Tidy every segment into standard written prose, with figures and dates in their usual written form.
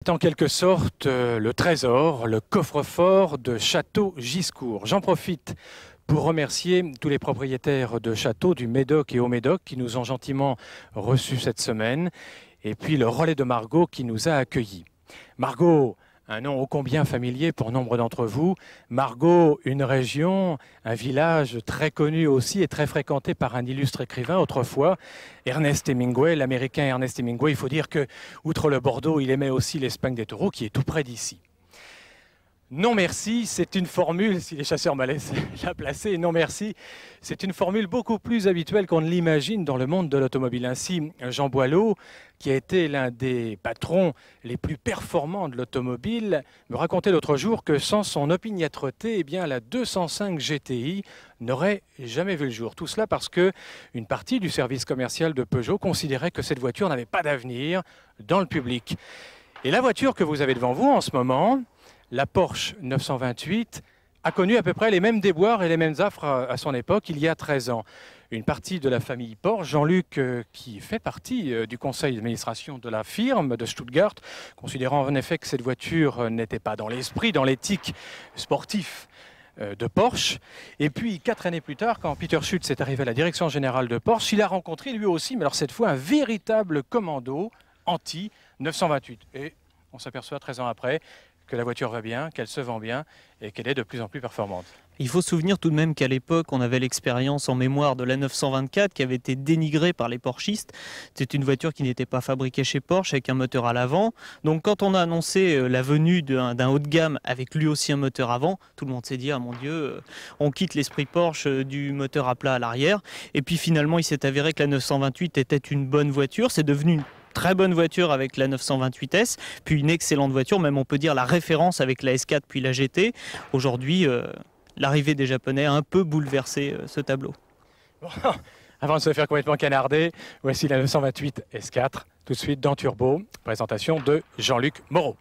C'est en quelque sorte le trésor, le coffre-fort de Château Giscourt. J'en profite pour remercier tous les propriétaires de châteaux du Médoc et Haut-Médoc qui nous ont gentiment reçus cette semaine, et puis le relais de Margaux qui nous a accueillis. Margaux, un nom ô combien familier pour nombre d'entre vous. Margaux, une région, un village très connu aussi et très fréquenté par un illustre écrivain autrefois, Ernest Hemingway, l'américain Ernest Hemingway. Il faut dire que, outre le Bordeaux, il aimait aussi l'Espagne des taureaux qui est tout près d'ici. Non merci, c'est une formule, si les chasseurs me laissent la placer, non merci, c'est une formule beaucoup plus habituelle qu'on ne l'imagine dans le monde de l'automobile. Ainsi, Jean Boileau, qui a été l'un des patrons les plus performants de l'automobile, me racontait l'autre jour que sans son opiniâtreté, eh bien, la 205 GTI n'aurait jamais vu le jour. Tout cela parce qu'une partie du service commercial de Peugeot considérait que cette voiture n'avait pas d'avenir dans le public. Et la voiture que vous avez devant vous en ce moment, la Porsche 928, a connu à peu près les mêmes déboires et les mêmes affres à son époque, il y a 13 ans. Une partie de la famille Porsche, Jean-Luc, qui fait partie du conseil d'administration de la firme de Stuttgart, considérant en effet que cette voiture n'était pas dans l'esprit, dans l'éthique sportif de Porsche. Et puis, 4 années plus tard, quand Peter Schütz est arrivé à la direction générale de Porsche, il a rencontré lui aussi, mais alors cette fois, un véritable commando anti-928. Et on s'aperçoit 13 ans après que la voiture va bien, qu'elle se vend bien et qu'elle est de plus en plus performante. Il faut se souvenir tout de même qu'à l'époque, on avait l'expérience en mémoire de la 924 qui avait été dénigrée par les Porschistes. C'est une voiture qui n'était pas fabriquée chez Porsche avec un moteur à l'avant. Donc quand on a annoncé la venue d'un haut de gamme avec lui aussi un moteur avant, tout le monde s'est dit « Ah mon Dieu, on quitte l'esprit Porsche du moteur à plat à l'arrière ». Et puis finalement, il s'est avéré que la 928 était une bonne voiture. C'est devenu une très bonne voiture avec la 928S, puis une excellente voiture, même on peut dire la référence avec la S4 puis la GT. Aujourd'hui, l'arrivée des Japonais a un peu bouleversé ce tableau. Bon, avant de se faire complètement canarder, voici la 928 S4, tout de suite dans Turbo, présentation de Jean-Luc Moreau.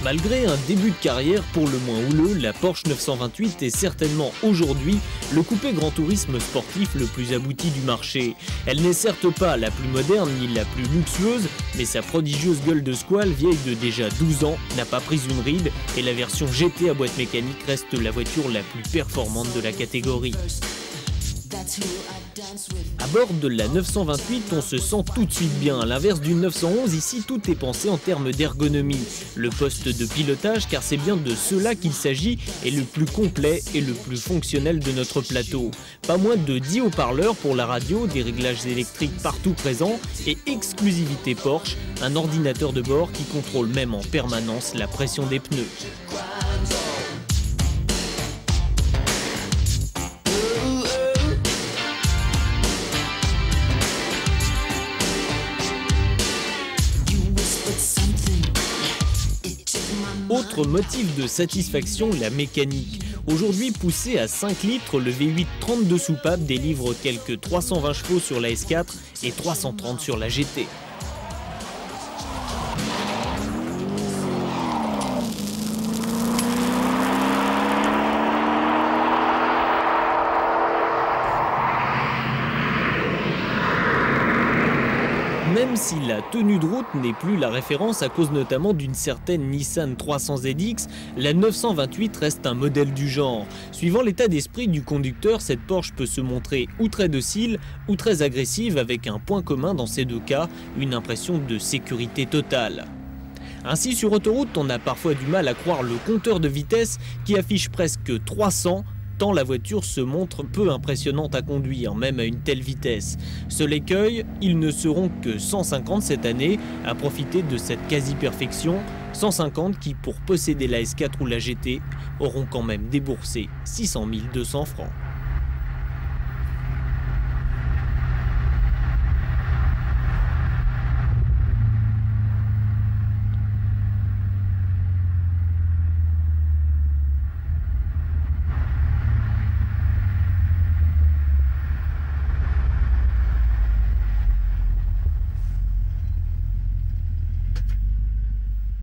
Malgré un début de carrière pour le moins houleux, la Porsche 928 est certainement aujourd'hui le coupé grand tourisme sportif le plus abouti du marché. Elle n'est certes pas la plus moderne ni la plus luxueuse, mais sa prodigieuse gueule de squale vieille de déjà 12 ans n'a pas pris une ride et la version GT à boîte mécanique reste la voiture la plus performante de la catégorie. À bord de la 928, on se sent tout de suite bien. À l'inverse d'une 911, ici tout est pensé en termes d'ergonomie. Le poste de pilotage, car c'est bien de cela qu'il s'agit, est le plus complet et le plus fonctionnel de notre plateau. Pas moins de 10 haut-parleurs pour la radio, des réglages électriques partout présents et exclusivité Porsche, un ordinateur de bord qui contrôle même en permanence la pression des pneus. Autre motif de satisfaction, la mécanique. Aujourd'hui poussé à 5 litres, le V8 32 soupapes délivre quelques 320 chevaux sur la S4 et 330 sur la GT. Même si la tenue de route n'est plus la référence à cause notamment d'une certaine Nissan 300ZX, la 928 reste un modèle du genre. Suivant l'état d'esprit du conducteur, cette Porsche peut se montrer ou très docile ou très agressive avec un point commun dans ces deux cas, une impression de sécurité totale. Ainsi sur autoroute, on a parfois du mal à croire le compteur de vitesse qui affiche presque 300 tant la voiture se montre peu impressionnante à conduire, même à une telle vitesse. Seul écueil, ils ne seront que 150 cette année à profiter de cette quasi-perfection. 150 qui, pour posséder la S4 ou la GT, auront quand même déboursé 600 200 francs.